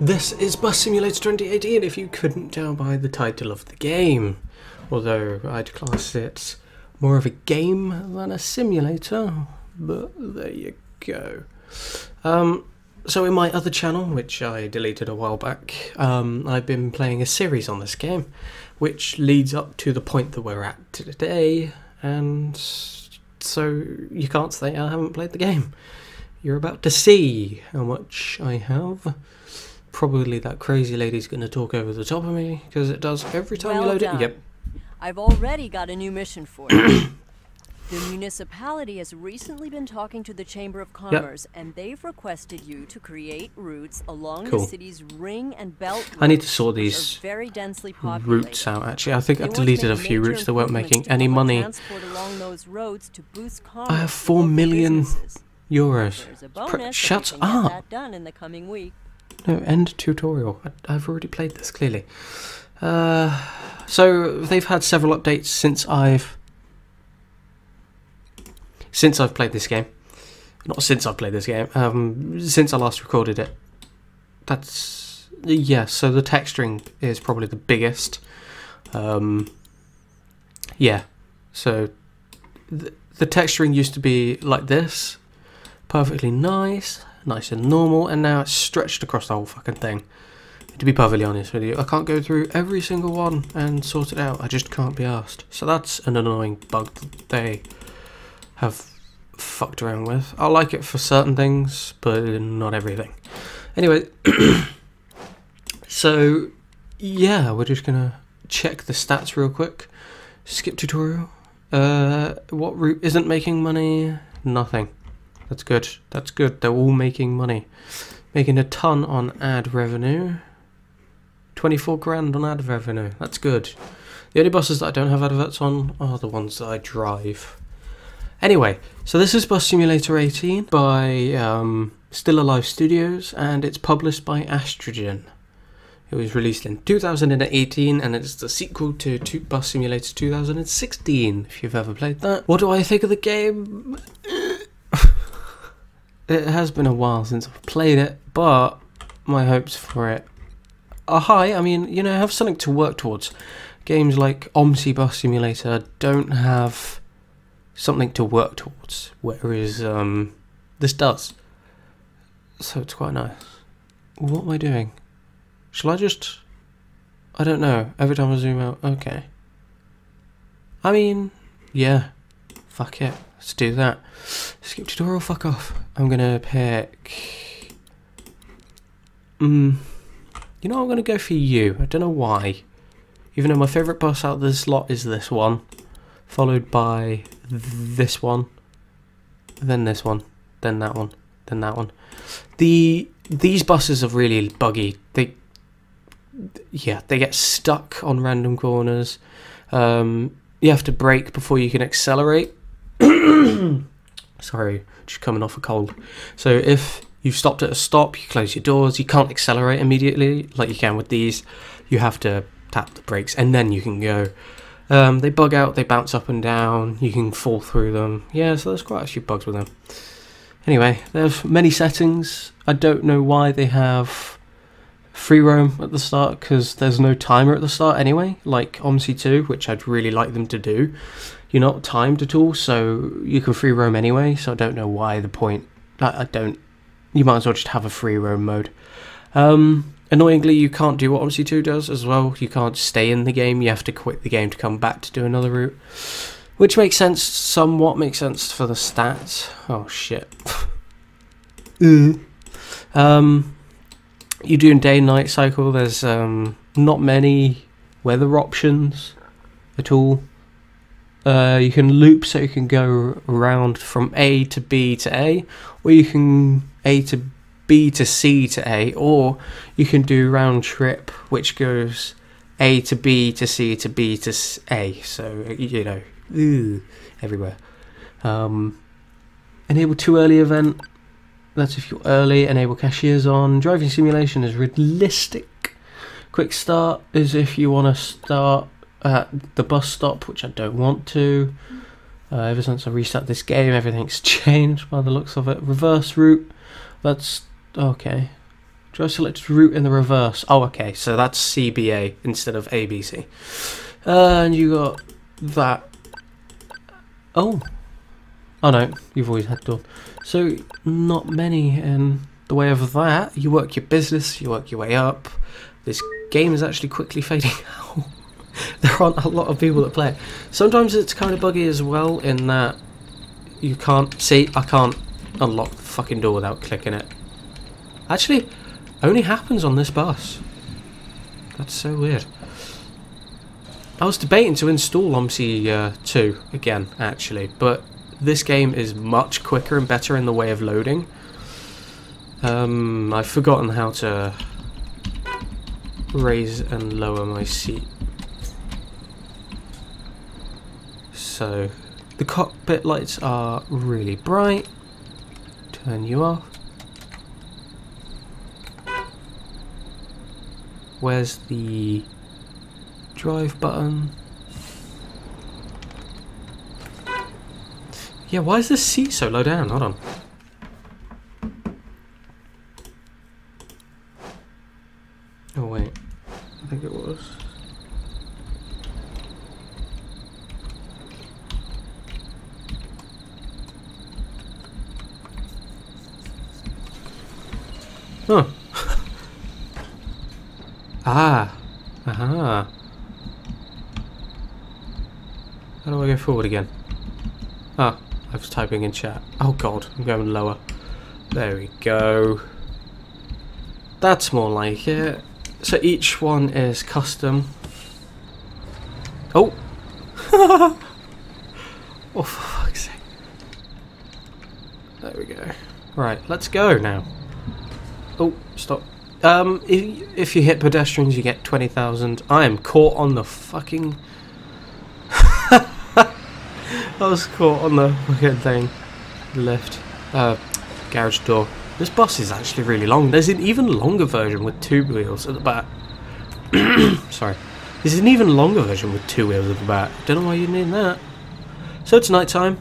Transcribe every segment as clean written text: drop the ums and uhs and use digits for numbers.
This is Bus Simulator 2018 if you couldn't tell by the title of the game. Although I'd class it more of a game than a simulator, but there you go. So in my other channel, which I deleted a while back, I've been playing a series on this game, which leads up to the point that we're at today, and so you can't say I haven't played the game. You're about to see how much I have. Probably that crazy lady's going to talk over the top of me, because it does every time you load it. Yep. I've already got a new mission for you. The municipality has recently been talking to the Chamber of Commerce, and they've requested you to create routes along the city's ring and belt roads. I need to sort these very densely populated routes out, actually. I think I deleted a few routes that weren't making any money. Along those roads to boost I have 4 million euros. Shut up! That done in the coming week. No, end tutorial. I've already played this, clearly. So they've had several updates since I've played this game. Not since I've played this game. Since I last recorded it. That's yeah. So the texturing is probably the biggest. Yeah. So the texturing used to be like this, perfectly nice and normal, and now it's stretched across the whole fucking thing. To be perfectly honest with you, I can't go through every single one and sort it out. I just can't be asked. So that's an annoying bug that they have fucked around with. I like it for certain things, but not everything. Anyway, so yeah, we're just gonna check the stats real quick. Skip tutorial. What route isn't making money? Nothing. That's good. That's good. They're all making money. Making a ton on ad revenue. 24 grand on ad revenue. That's good. The only buses that I don't have adverts on are the ones that I drive. Anyway, so this is Bus Simulator 18 by Still Alive Studios, and it's published by Astrogen. It was released in 2018, and it's the sequel to Bus Simulator 2016, if you've ever played that. What do I think of the game? It has been a while since I've played it, but my hopes for it are high. I mean, you know, have something to work towards. Games like OMSI Bus Simulator don't have something to work towards, whereas this does. So it's quite nice. What am I doing? Shall I just... I don't know. Every time I zoom out... Okay. I mean, yeah. Fuck it. Let's do that. Skip tutorial, fuck off. I'm gonna pick... You know, I'm gonna go for you. I don't know why. Even though my favourite bus out of this lot is this one. Followed by this one. Then this one. Then that one. Then that one. These buses are really buggy. They get stuck on random corners. You have to brake before you can accelerate. Sorry, just coming off a cold. So if you've stopped at a stop, you close your doors, you can't accelerate immediately like you can with these. You have to tap the brakes and then you can go. They bug out, they bounce up and down, you can fall through them. Yeah, so there's quite a few bugs with them. Anyway, there's many settings. I don't know why they have free roam at the start, because there's no timer at the start anyway, like OMSI 2, which I'd really like them to do. You're not timed at all, so you can free roam anyway, so I don't know why the point... You might as well just have a free roam mode. Annoyingly, you can't do what OMSI 2 does as well. You can't stay in the game, you have to quit the game to come back to do another route. Which makes sense, somewhat makes sense for the stats. Oh shit. You do a day and night cycle, there's not many weather options at all. You can loop, so you can go around from A to B to A, or you can A to B to C to A, or you can do round trip, which goes A to B to C to B to A, so, you know, everywhere. Enable too early event, that's if you're early. Enable cashiers on. Driving simulation is realistic. Quick start is if you want to start at the bus stop, which I don't want to. Ever since I restarted this game, everything's changed by the looks of it. Reverse route, that's okay. Drive selected route in the reverse. Oh, okay, so that's CBA instead of ABC. And you got that. Oh no, you've always had done. So not many in the way of that. You work your business, you work your way up. This game is actually quickly fading out. There aren't a lot of people that play it. Sometimes it's kind of buggy as well in that you can't see. I can't unlock the fucking door without clicking it. Actually, only happens on this bus. That's so weird. I was debating to install OMSI 2 again, actually, but this game is much quicker and better in the way of loading. I've forgotten how to raise and lower my seat. So, the cockpit lights are really bright. Turn you off. Where's the drive button? Yeah, why is this seat so low down? Hold on. Oh wait, I think it was. Huh. Ah. Aha. How do I go forward again? Ah, I was typing in chat. Oh god, I'm going lower. There we go. That's more like it. So each one is custom. Oh! Oh, for fuck's sake. There we go. Right, let's go now. Oh, stop. If you hit pedestrians, you get 20,000. I am caught on the fucking... I was caught on the fucking thing. Lift. Garage door. This bus is actually really long. There's an even longer version with 2 wheels at the back. Sorry. There's an even longer version with 2 wheels at the back. Don't know why you need that. So it's night time.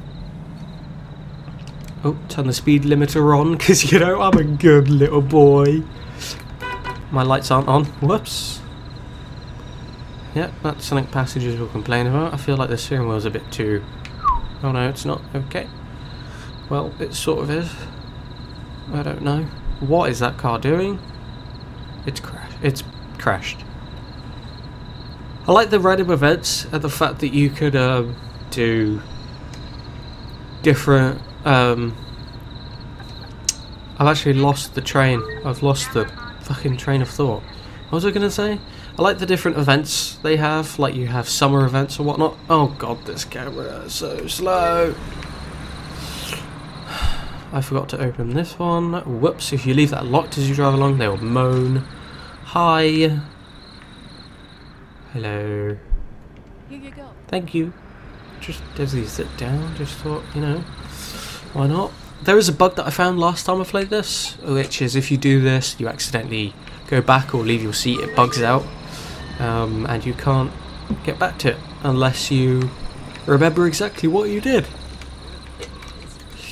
Oh, turn the speed limiter on, because, you know, I'm a good little boy. My lights aren't on. Whoops. Yep, that's something passengers will complain about. I feel like the steering wheel's a bit too... Oh no, it's not. Okay. Well, it sort of is. I don't know. What is that car doing? It's crashed. I like the random events and the fact that you could do different... I've actually lost the train. I've lost the fucking train of thought. What was I going to say? I like the different events they have, like you have summer events or whatnot. Oh god, this camera is so slow. I forgot to open this one. Whoops, if you leave that locked as you drive along, they will moan. Hi. Hello. Here you go. Thank you. Just as you sit down, just thought, you know, why not? There is a bug that I found last time I played this, which is if you do this, you accidentally go back or leave your seat, it bugs out. And you can't get back to it unless you remember exactly what you did.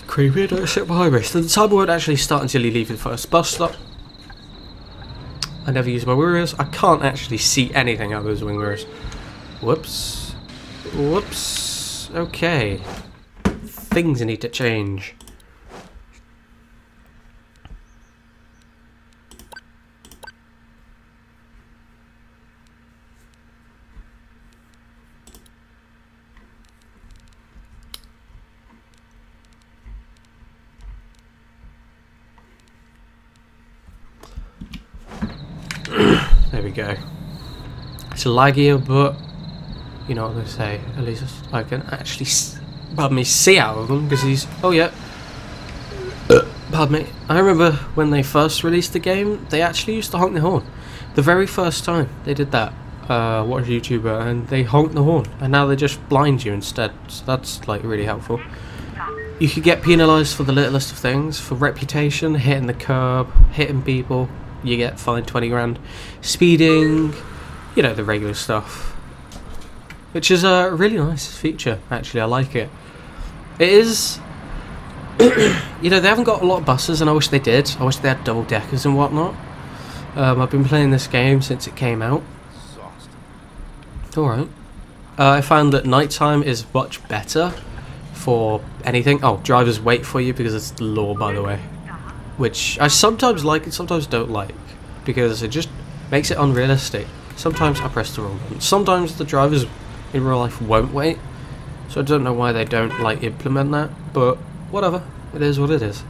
Creepy, don't sit behind me. So the timer won't actually start until you leave the first bus stop. I never use my wing mirrors. I can't actually see anything out of those wing mirrors. Whoops. Whoops. Okay. Things need to change. There we go. It's laggier, but you know what they say. At least I can actually, pardon me, see out of them because he's. Oh yeah. Pardon me. I remember when they first released the game, they actually used to honk the horn. The very first time they did that. Watch a YouTuber and they honked the horn, and now they just blind you instead. So that's like really helpful. You could get penalised for the littlest of things, for reputation, hitting the curb, hitting people. You get fined 20 grand. Speeding, you know, the regular stuff. Which is a really nice feature, actually. I like it. It is, you know, they haven't got a lot of buses, and I wish they did. I wish they had double deckers and whatnot. I've been playing this game since it came out. Alright. I found that nighttime is much better for anything. Oh, drivers wait for you because it's the law, by the way. Which I sometimes like and sometimes don't like, because it just makes it unrealistic. Sometimes I press the wrong button. Sometimes the drivers in real life won't wait. So I don't know why they don't like implement that, but whatever. It is what it is.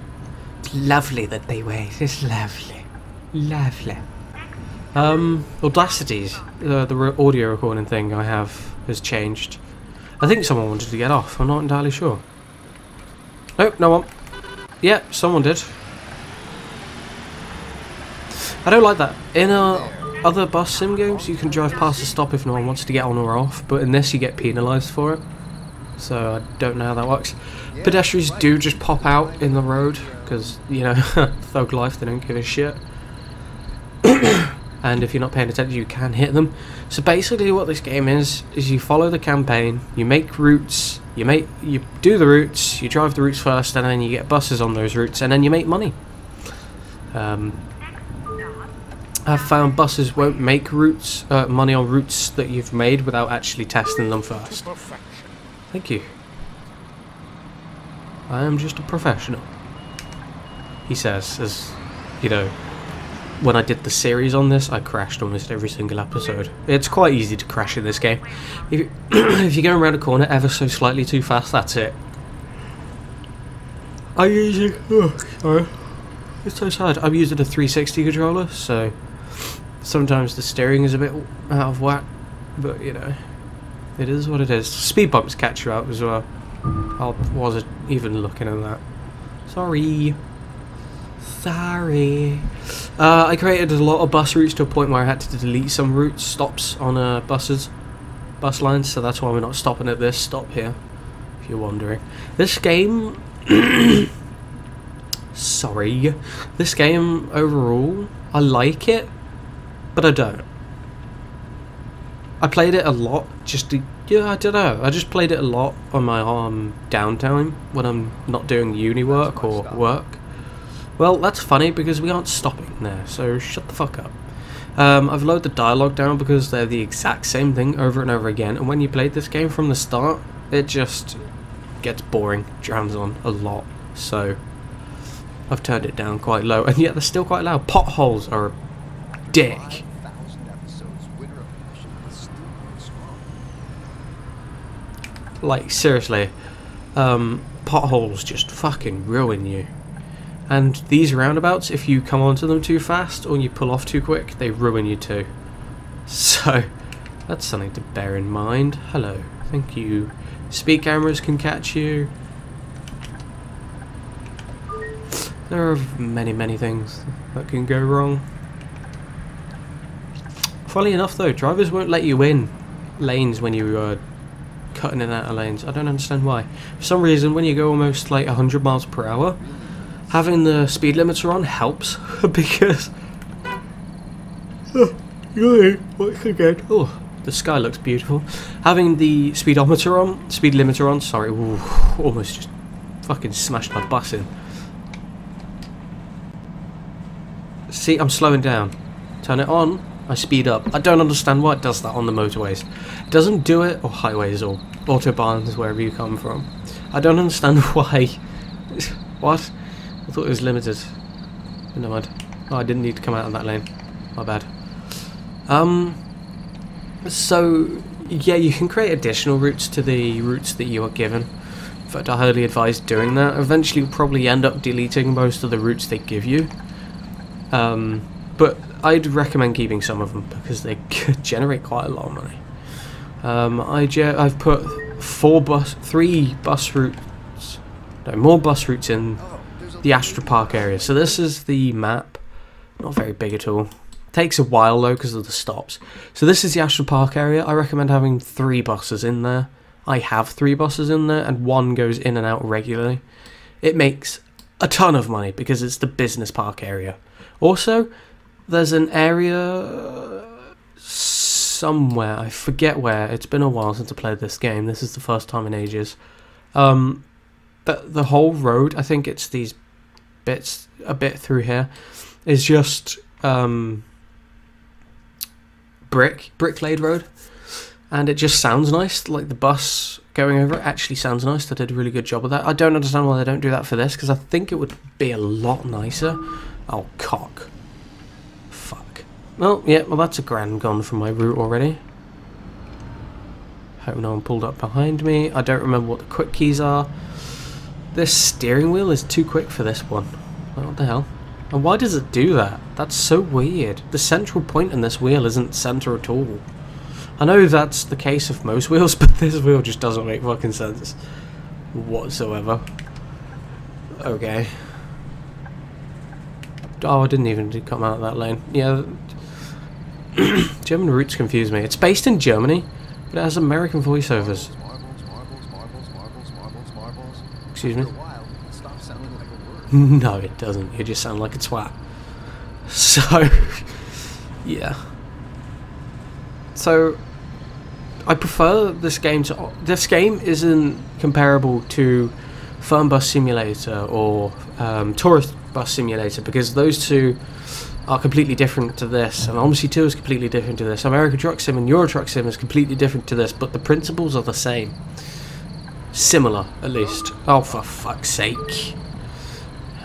It's lovely that they wait. It's lovely. Lovely. Audacity's, the audio recording thing I have has changed. I think someone wanted to get off, I'm not entirely sure. Nope, no one. Yeah, someone did. I don't like that. In other bus sim games, you can drive past a stop if no one wants to get on or off, but in this you get penalised for it. So I don't know how that works. Pedestrians do just pop out in the road, because, you know, thug life, they don't give a shit. And if you're not paying attention, you can hit them. So basically what this game is you follow the campaign, you make routes, you do the routes, you drive the routes first, and then you get buses on those routes, and then you make money. I've found buses won't make money on routes that you've made without actually testing them first. Thank you. I am just a professional, he says, as, you know, when I did the series on this, I crashed almost every single episode. It's quite easy to crash in this game. If you're going around a corner ever so slightly too fast, that's it. I'm using... Oh, sorry. It's so sad. I'm using a 360 controller, so sometimes the steering is a bit out of whack, but, you know, it is what it is. Speed bumps catch you out as well. I wasn't even looking at that. Sorry. Sorry. I created a lot of bus routes to a point where I had to delete some route stops on bus lines, so that's why we're not stopping at this stop here, if you're wondering. This game... Sorry. This game, overall, I like it, but I don't. I played it a lot just to... Yeah, I don't know. I just played it a lot on my downtime when I'm not doing uni work or work. Well, that's funny because we aren't stopping there, so shut the fuck up. I've lowered the dialogue down because they're the exact same thing over and over again, and when you played this game from the start, it just gets boring, drowns on a lot, so I've turned it down quite low, and yet they're still quite loud. Potholes are a dick. Like, seriously, potholes just fucking ruin you. And these roundabouts, if you come onto them too fast or you pull off too quick, they ruin you too. So, that's something to bear in mind. Hello, thank you. Speed cameras can catch you. There are many, many things that can go wrong. Funnily enough though, drivers won't let you in lanes when you are cutting in and out of lanes. I don't understand why. For some reason, when you go almost like 100 miles per hour, having the speed limiter on helps, because... Oh, the sky looks beautiful. Having the speed limiter on, sorry, ooh, almost just fucking smashed my bus in. See, I'm slowing down. Turn it on, I speed up. I don't understand why it does that on the motorways. It doesn't do it, or highways, or autobahns, wherever you come from. I don't understand why. What? I thought it was limited. Never mind. Oh, I didn't need to come out of that lane. My bad. So, yeah, you can create additional routes to the routes that you are given. In fact, I highly advise doing that. Eventually, you'll probably end up deleting most of the routes they give you. But I'd recommend keeping some of them because they could generate quite a lot of money. I've put more bus routes in the Astra Park area. So this is the map. Not very big at all. Takes a while though because of the stops. So this is the Astra Park area. I recommend having 3 buses in there. I have 3 buses in there and 1 goes in and out regularly. It makes a ton of money because it's the business park area. Also, there's an area somewhere, I forget where, it's been a while since I played this game, this is the first time in ages. But the whole road, I think it's these bits, a bit through here, is just brick laid road, and it just sounds nice. Like the bus going over it actually sounds nice. They did a really good job of that. I don't understand why they don't do that for this, because I think it would be a lot nicer. Oh, cock. Fuck. Well, yeah, well that's a grand gone from my route already. Hope no one pulled up behind me. I don't remember what the quick keys are. This steering wheel is too quick for this one. What the hell? And why does it do that? That's so weird. The central point in this wheel isn't center at all. I know that's the case of most wheels, but this wheel just doesn't make fucking sense whatsoever. Okay. Oh, I didn't even come out of that lane. Yeah. German routes confuse me. It's based in Germany, but it has American voiceovers. Excuse me? No, it doesn't. You just sound like a twat. So, yeah. So, I prefer this game to... This game isn't comparable to Fernbus Simulator or Tourist Bus Simulator, because those two are completely different to this, and Odyssey 2 is completely different to this. American Truck Sim and Euro Truck Sim is completely different to this, but the principles are the same. Similar, at least. Oh, for fuck's sake.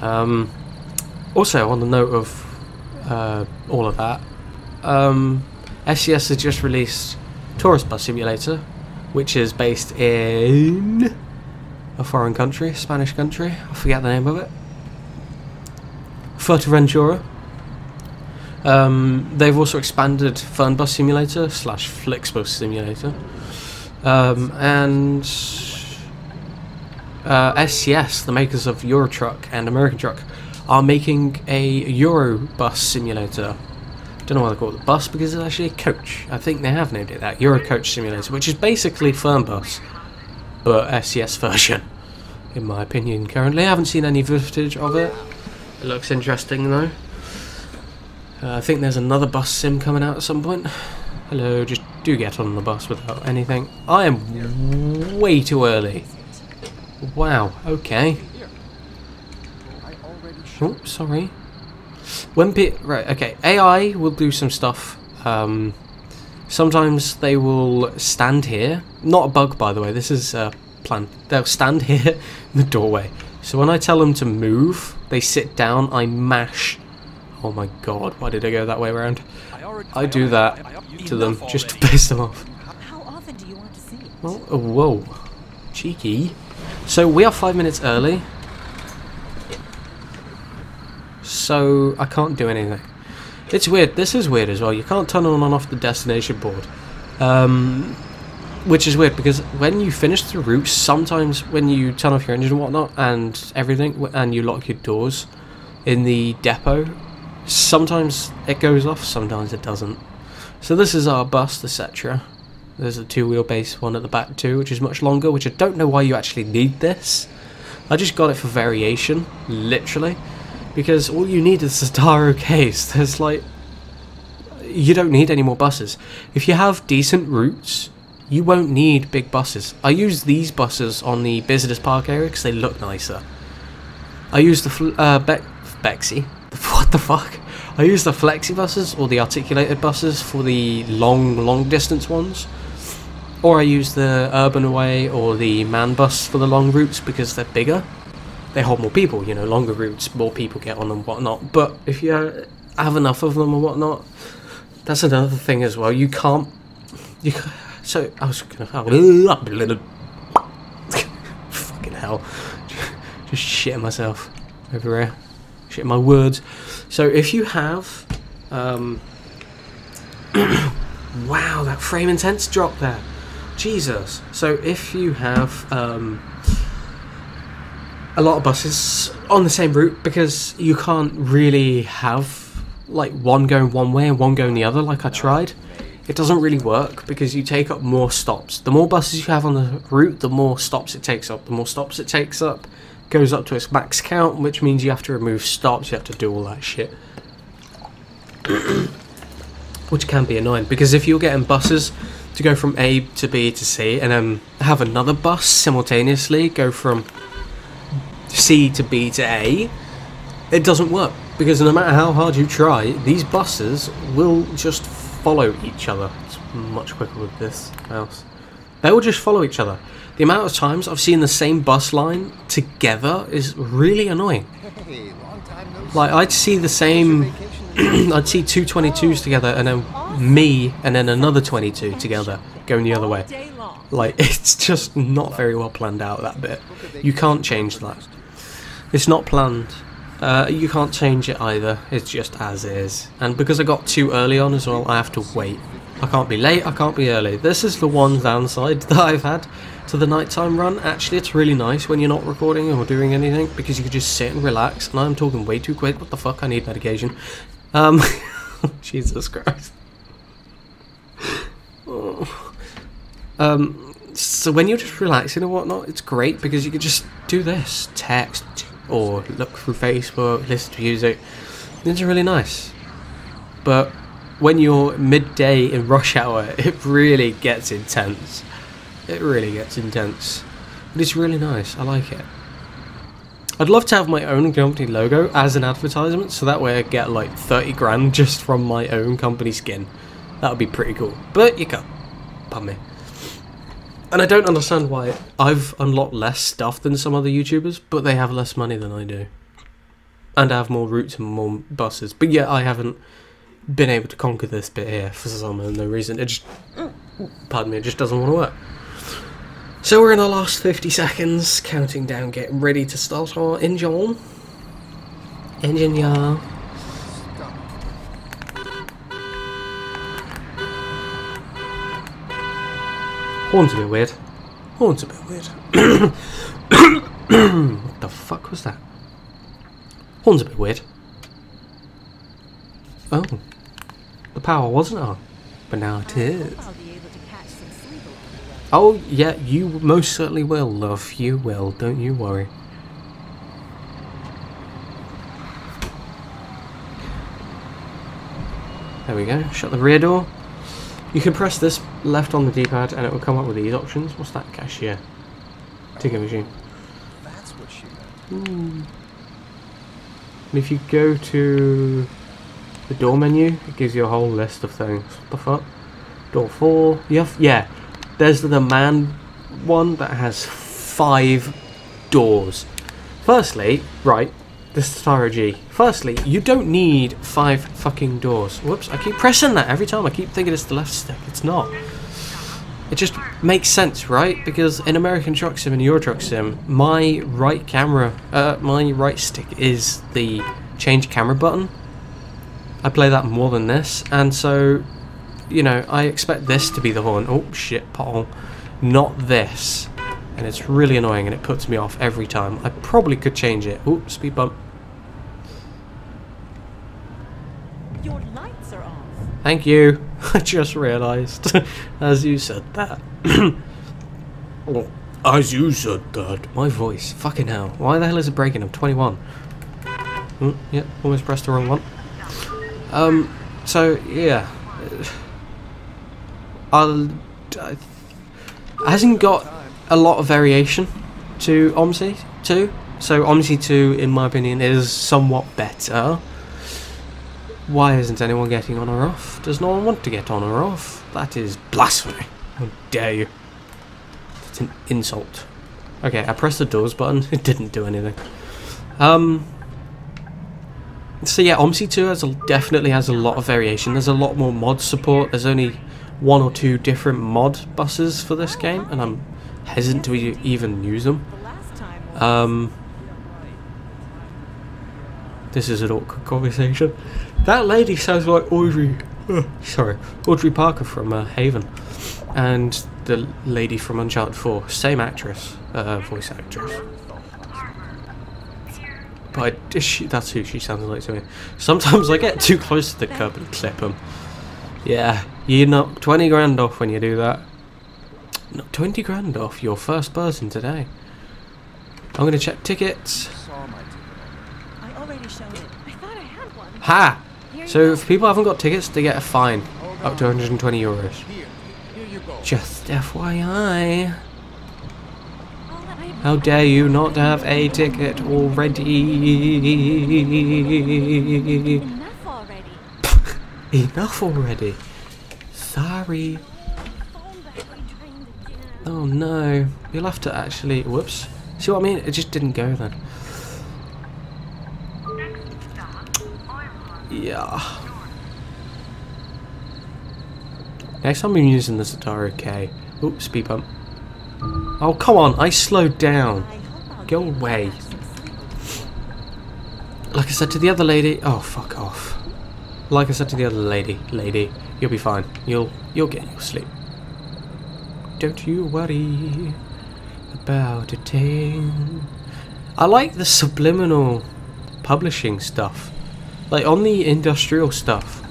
Also, on the note of all of that, SCS has just released Tourist Bus Simulator, which is based in a foreign country, Spanish country. I forget the name of it. Fuerteventura. They've also expanded Fernbus Simulator / Flixbus Simulator, and SCS, the makers of Euro Truck and American Truck, are making a Eurobus Simulator. Don't know why they call it a bus, because it's actually a coach. I think they have named it that, Euro Coach Simulator, which is basically Fernbus, but SCS version, in my opinion. Currently, I haven't seen any footage of it. It looks interesting though. I think there's another bus sim coming out at some point. Hello, just do get on the bus without anything. I am way too early. Wow, okay. Oh, sorry. Right, okay. AI will do some stuff. Sometimes they will stand here. Not a bug, by the way. This is a plan. They'll stand here in the doorway. So when I tell them to move, they sit down. I mash. Oh my god, why did I go that way around? I do that to them just to piss them off. How often do you want to see it? Well, oh, whoa. Cheeky. So we are 5 minutes early. So I can't do anything. It's weird. This is weird as well. You can't turn on and off the destination board. Which is weird, because when you finish the route, sometimes when you turn off your engine and whatnot and everything, and you lock your doors in the depot, sometimes it goes off, sometimes it doesn't. So this is our bus, the Cetra. There's a two-wheelbase one at the back too, which is much longer, which I don't know why you actually need this. I just got it for variation, literally, because all you need is the Taro case. There's like... You don't need any more buses. If you have decent routes, you won't need big buses. I use these buses on the business park area because they look nicer. I use the Bexy. What the fuck? I use the flexi buses or the articulated buses for the long distance ones. Or I use the Urban Away or the Man Bus for the long routes because they're bigger. They hold more people, you know, longer routes, more people get on and whatnot. But if you have enough of them and whatnot, that's another thing as well. You can't... So, I was gonna... Fucking hell. Just shitting myself over here. Shitting my words. So, if you have... wow, that frame intense drop there. Jesus. So, if you have... a lot of buses on the same route, because you can't really have like one going one way and one going the other like I tried. It doesn't really work because you take up more stops. The more buses you have on the route, the more stops it takes up. The more stops it takes up goes up to its max count, which means you have to remove stops, you have to do all that shit. Which can be annoying, because if you're getting buses to go from A to B to C and then have another bus simultaneously go from C to B to A, it doesn't work, because no matter how hard you try, these buses will just follow each other. It's much quicker with this mouse. They will just follow each other. The amount of times I've seen the same bus line together is really annoying. Like, I'd see the same... I'd see two 22s together, and then me, and then another 22 together, going the other way. Like, it's just not very well planned out, that bit. You can't change that. It's not planned. You can't change it either. It's just as is. And because I got too early on as well, I have to wait. I can't be late, I can't be early. This is the one downside that I've had to the nighttime run. Actually, it's really nice when you're not recording or doing anything, because you can just sit and relax. And I'm talking way too quick. What the fuck? I need medication. Jesus Christ. Oh. So when you're just relaxing and whatnot, it's great because you can just do this, text, or look through Facebook, listen to music. It's really nice. But when you're midday in rush hour, it really gets intense. It really gets intense. But it's really nice. I like it. I'd love to have my own company logo as an advertisement, so that way I get like 30 grand just from my own company skin. That would be pretty cool. But you can't. Pardon me. And I don't understand why. I've unlocked less stuff than some other YouTubers, but they have less money than I do. And I have more routes and more buses. But yet I haven't been able to conquer this bit here for some unknown reason. It just... Pardon me, it just doesn't want to work. So we're in the last 50 seconds, counting down, getting ready to start our engine. Engine, yeah. Horn's a bit weird. Horn's a bit weird. What the fuck was that? Horn's a bit weird. Oh. The power wasn't on, but now it is. Oh, yeah, you most certainly will, love. You will, don't you worry. There we go. Shut the rear door. You can press this left on the D-pad and it will come up with these options. What's that? Cashier. Ticket machine. That's what she meant. And if you go to the door menu, it gives you a whole list of things. What the fuck? Door 4. You have, yeah. There's the man one that has 5 doors. Firstly, right, this is Taro G. Firstly, you don't need 5 fucking doors. Whoops, I keep pressing that every time. I keep thinking it's the left stick. It's not. It just makes sense, right? Because in American Truck Sim and Euro Truck Sim, my right stick is the change camera button. I play that more than this, and so... You know, I expect this to be the horn. Oh, shit, pothole. Not this. And it's really annoying and it puts me off every time. I probably could change it. Oh, speed bump. Your lights are off. Thank you. I just realised. As you said that. Oh, as you said that. My voice. Fucking hell. Why the hell is it breaking? I'm 21. Yeah, almost pressed the wrong one. So, yeah. Hasn't got a lot of variation to OMSI 2. So OMSI 2, in my opinion, is somewhat better. Why isn't anyone getting on or off? Does no one want to get on or off? That is blasphemy. How dare you. It's an insult. Okay, I pressed the doors button. It didn't do anything. So yeah, OMSI 2 definitely has a lot of variation. There's a lot more mod support. There's only 1 or 2 different mod buses for this game, and I'm hesitant to even use them. This is an awkward conversation. That lady sounds like Audrey Parker from Haven, and the lady from Uncharted 4, same actress, voice actress. But that's who she sounds like to me. Sometimes I get too close to the curb and clip them. Yeah, you knock 20 grand off when you do that. Knock 20 grand off, your first person today. I'm going to check tickets. I already showed it. I thought I had one. Ha! So if people haven't got tickets, they get a fine. Up to 120 euros. Here you go. Just FYI. How dare you not have a ticket already? Enough already. Enough already. Sorry. Oh no. You'll have to actually... Whoops. See what I mean? It just didn't go then. Yeah. Next time I'm using the Zatara K. Oops, speed bump. Oh, come on. I slowed down. Go away. Like I said to the other lady... Oh, fuck off. Like I said to the other lady, you'll be fine. You'll get your sleep. Don't you worry about a thing. I like the subliminal publishing stuff. Like on the industrial stuff,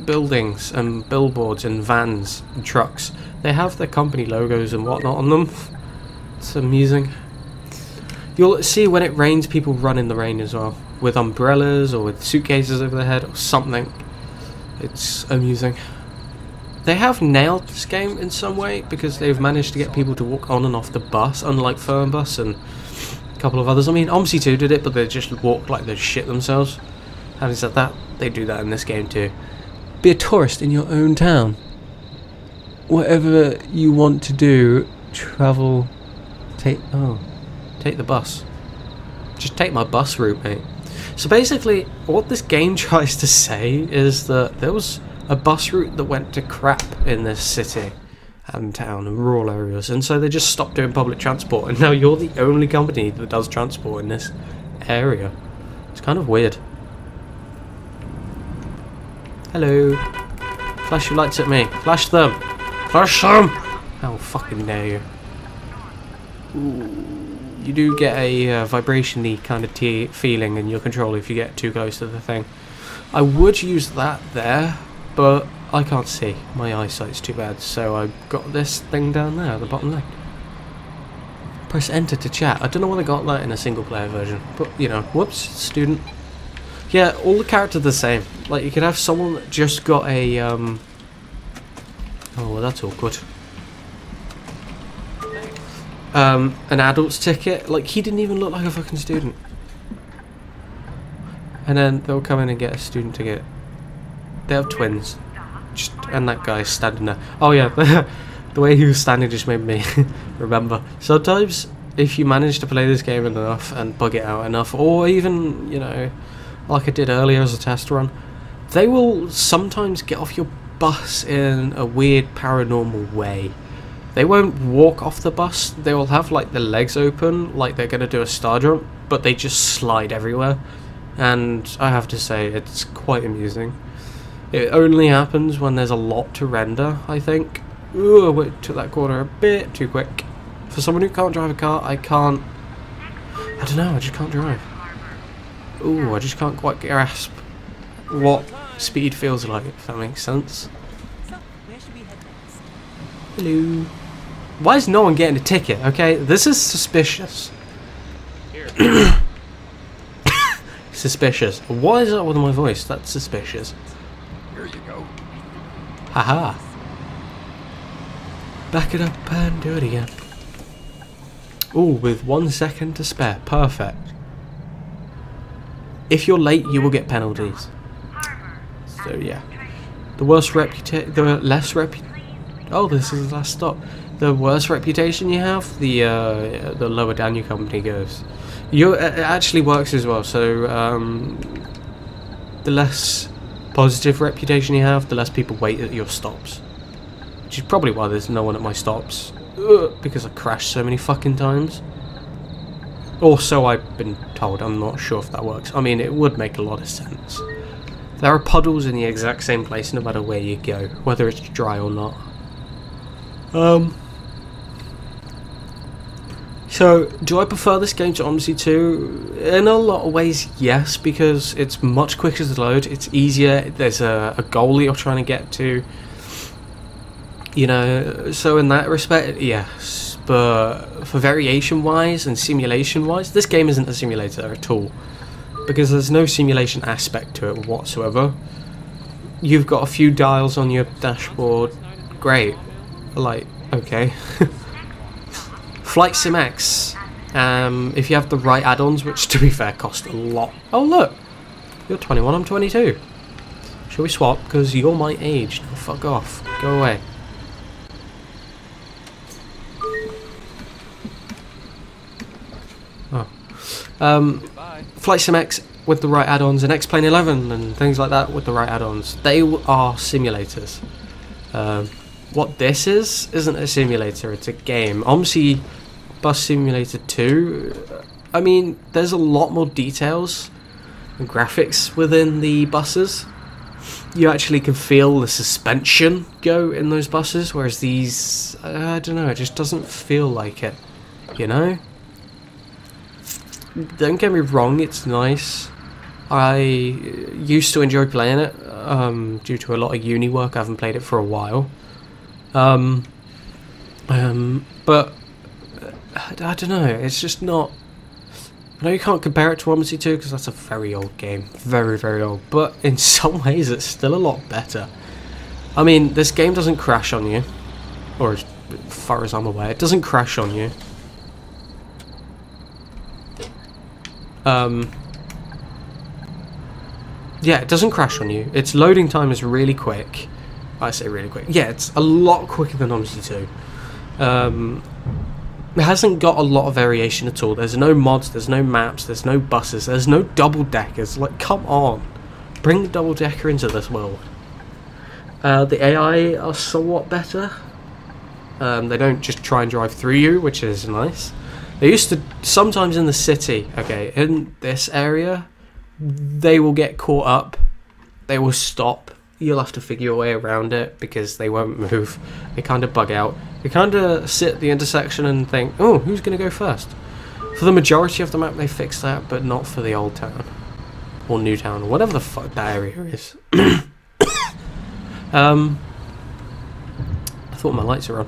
buildings and billboards and vans and trucks, they have their company logos and whatnot on them. It's amusing. You'll see when it rains, people run in the rain as well, with umbrellas or with suitcases over their head or something. It's amusing. They have nailed this game in some way because they've managed to get people to walk on and off the bus, unlike Fernbus and a couple of others. I mean, OMSI 2 did it, but they just walked like they shit themselves. Having said that, they do that in this game too. Be a tourist in your own town. Whatever you want to do, travel, take the bus. Just take my bus route, mate. So basically, what this game tries to say is that there was a bus route that went to crap in this city and town and rural areas, and so they just stopped doing public transport, and now you're the only company that does transport in this area. It's kind of weird. Hello. Flash your lights at me. Flash them. Flash them! How fucking dare you. Ooh. You do get a vibration-y kind of feeling in your controller if you get too close to the thing. I would use that there, but I can't see. My eyesight's too bad, so I've got this thing down there at the bottom left. Press enter to chat. I don't know why they got that in a single-player version, but, you know, whoops, student. Yeah, all the characters are the same. Like, you could have someone that just got a, Oh, well, that's awkward. An adult's ticket. Like, he didn't even look like a fucking student. And then they'll come in and get a student ticket. They have twins. And that guy's standing there. Oh yeah, the way he was standing just made me remember. Sometimes, if you manage to play this game enough and bug it out enough, or even, you know, like I did earlier as a test run, they will sometimes get off your bus in a weird paranormal way. They won't walk off the bus, they will have like the legs open, like they're going to do a star jump, but they just slide everywhere. And I have to say, it's quite amusing. It only happens when there's a lot to render, I think. Ooh, I went to that corner a bit too quick. For someone who can't drive a car, I don't know, I just can't drive. Ooh, I just can't quite grasp what speed feels like, if that makes sense. Hello. Why is no one getting a ticket, okay? This is suspicious. Suspicious. What is up with my voice? That's suspicious. Here you go. Haha. Back it up and do it again. Ooh, with 1 second to spare. Perfect. If you're late, you will get penalties. So yeah. The worse reputation, oh, this is the last stop. The worse reputation you have, the lower down your company goes. It actually works as well. So the less positive reputation you have, the less people wait at your stops. Which is probably why there's no one at my stops, because I crashed so many fucking times. Or so I've been told. I'm not sure if that works. I mean, it would make a lot of sense. There are puddles in the exact same place no matter where you go, whether it's dry or not. So, do I prefer this game to OMSI 2? In a lot of ways, yes, because it's much quicker to load, it's easier, there's a goal you're trying to get to. You know, so in that respect, yes. But for variation-wise and simulation-wise, this game isn't a simulator at all. Because there's no simulation aspect to it whatsoever. You've got a few dials on your dashboard. Great. Like, okay. Flight Sim X. If you have the right add-ons, which to be fair cost a lot. Oh look! You're 21, I'm 22. Shall we swap? Because you're my age. Oh, fuck off. Go away. Oh. Flight Sim X with the right add-ons and X-Plane 11 and things like that with the right add-ons. They are simulators. What this isn't a simulator, it's a game. OMSI Bus Simulator 2, I mean, there's a lot more details and graphics within the buses. You actually can feel the suspension go in those buses, whereas these, I don't know, it just doesn't feel like it, you know? Don't get me wrong, it's nice. I used to enjoy playing it, due to a lot of uni work. I haven't played it for a while. But I don't know, it's just not... I know you can't compare it to OMSI 2 because that's a very old game, very, very old, but in some ways it's still a lot better. I mean, this game doesn't crash on you, or as far as I'm aware, it doesn't crash on you. Yeah, it doesn't crash on you. Its loading time is really quick. I say really quick. Yeah, it's a lot quicker than OMSI 2. It hasn't got a lot of variation at all. There's no mods, there's no maps, there's no buses, there's no double-deckers. Like, come on. Bring the double-decker into this world. The AI are somewhat better. They don't just try and drive through you, which is nice. They used to, sometimes in the city, okay, in this area, they will get caught up. They will stop. You'll have to figure your way around it because they won't move. They kind of bug out. You kind of sit at the intersection and think, oh, who's going to go first? For the majority of the map they fixed that, but not for the old town. Or new town, or whatever the fuck that area is. I thought my lights are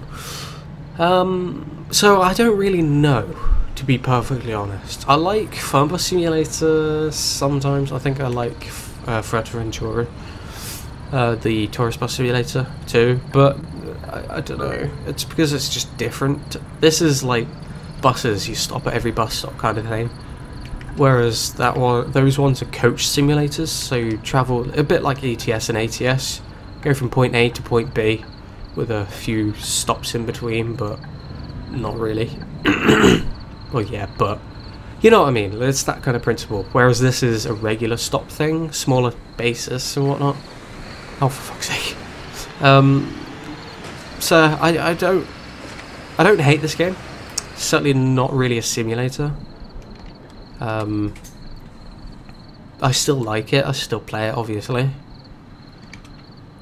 on. So I don't really know, to be perfectly honest. I like Fun Bus Simulator sometimes. I think I like Fuerteventura. The Tourist Bus Simulator too, but I don't know, it's because it's just different. This is like buses, you stop at every bus stop kind of thing, whereas those ones are coach simulators, so you travel a bit like ETS and ATS, go from point A to point B with a few stops in between, but not really. Well, yeah, but you know what I mean, it's that kind of principle, whereas this is a regular stop thing, smaller basis and whatnot. Oh, for fuck's sake. So I don't hate this game. It's certainly not really a simulator. I still like it. I still play it, obviously.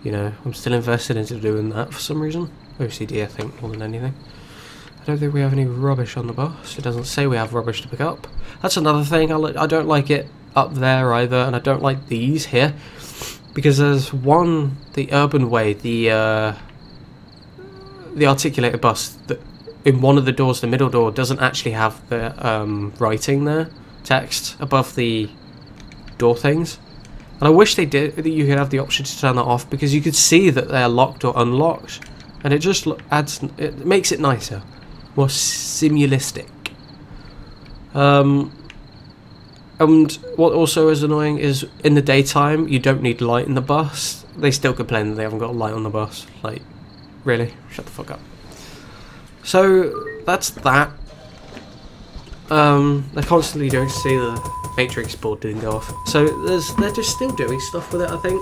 You know, I'm still invested into doing that for some reason. OCD, I think, more than anything. I don't think we have any rubbish on the bus. It doesn't say we have rubbish to pick up. That's another thing. I don't like it up there either, and I don't like these here. Because there's one, the Urban Way, the articulated bus, that in one of the doors, the middle door, doesn't actually have the writing there, text, above the door things. And I wish they did, that you could have the option to turn that off, because you could see that they're locked or unlocked, and it just adds, it makes it nicer, more simulistic. And what also is annoying is in the daytime you don't need light in the bus. They still complain that they haven't got light on the bus. Like, really? Shut the fuck up. So that's that. They're constantly doing, see the Matrix board didn't go off. So they're just still doing stuff with it, I think.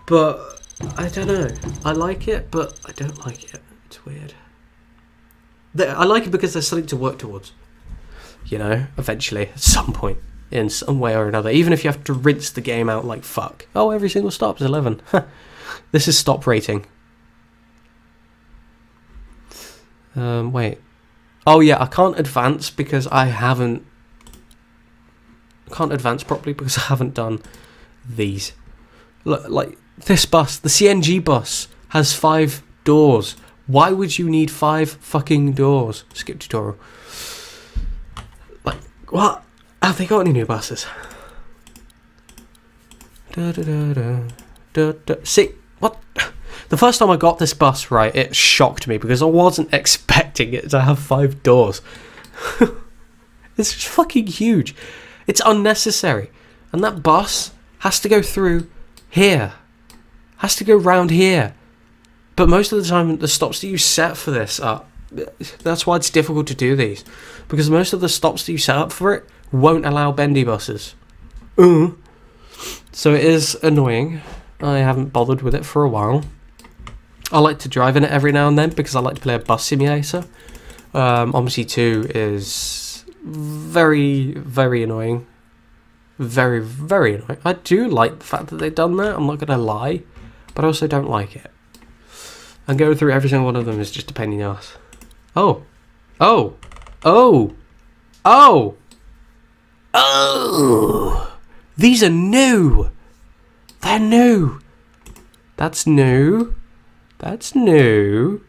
But I don't know. I like it, but I don't like it. It's weird. I like it because there's something to work towards. You know, eventually, at some point. In some way or another, even if you have to rinse the game out like fuck. Oh, every single stop is 11. This is stop rating. Wait. Oh yeah, I can't advance because I haven't... can't advance properly because I haven't done these. Look, like, this bus, the CNG bus, has 5 doors. Why would you need 5 fucking doors? Skip tutorial. Like, what? Have they got any new buses? See, what? The first time I got this bus, right, it shocked me because I wasn't expecting it to have 5 doors. It's just fucking huge. It's unnecessary. And that bus has to go through here. has to go round here. But most of the time, the stops that you set for this are... That's why it's difficult to do these. Because most of the stops that you set up for it won't allow bendy buses. So it is annoying. I haven't bothered with it for a while. I like to drive in it every now and then because I like to play a bus simulator. Omsi 2 is very, very annoying. Very, very annoying. I do like the fact that they've done that, I'm not going to lie. But I also don't like it. And going through every single one of them is just a pain in the ass. Oh. Oh. Oh. Oh. Oh. These are new. They're new. That's new. That's new.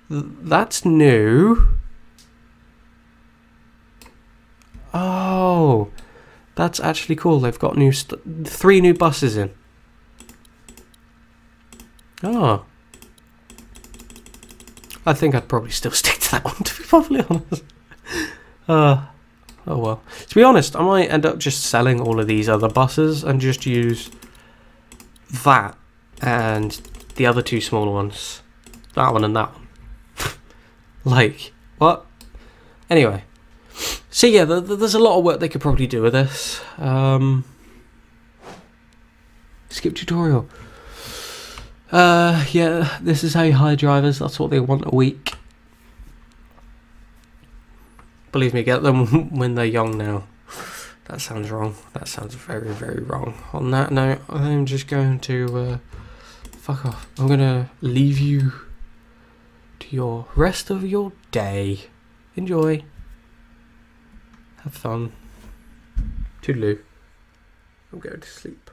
That's new. Oh. That's actually cool. They've got new 3 new buses in. Oh. I think I'd probably still stick to that one, to be probably honest. Oh well. To be honest, I might end up just selling all of these other buses and just use that and the other 2 smaller ones. That one and that one. Like, what? Anyway. So yeah, there's a lot of work they could probably do with this. Skip tutorial. Yeah, this is how you hire drivers. That's what they want a week. Believe me, get them when they're young now. That sounds wrong. That sounds very, very wrong. On that note, I'm just going to fuck off. I'm going to leave you to your rest of your day. Enjoy. Have fun. Toodaloo. I'm going to sleep.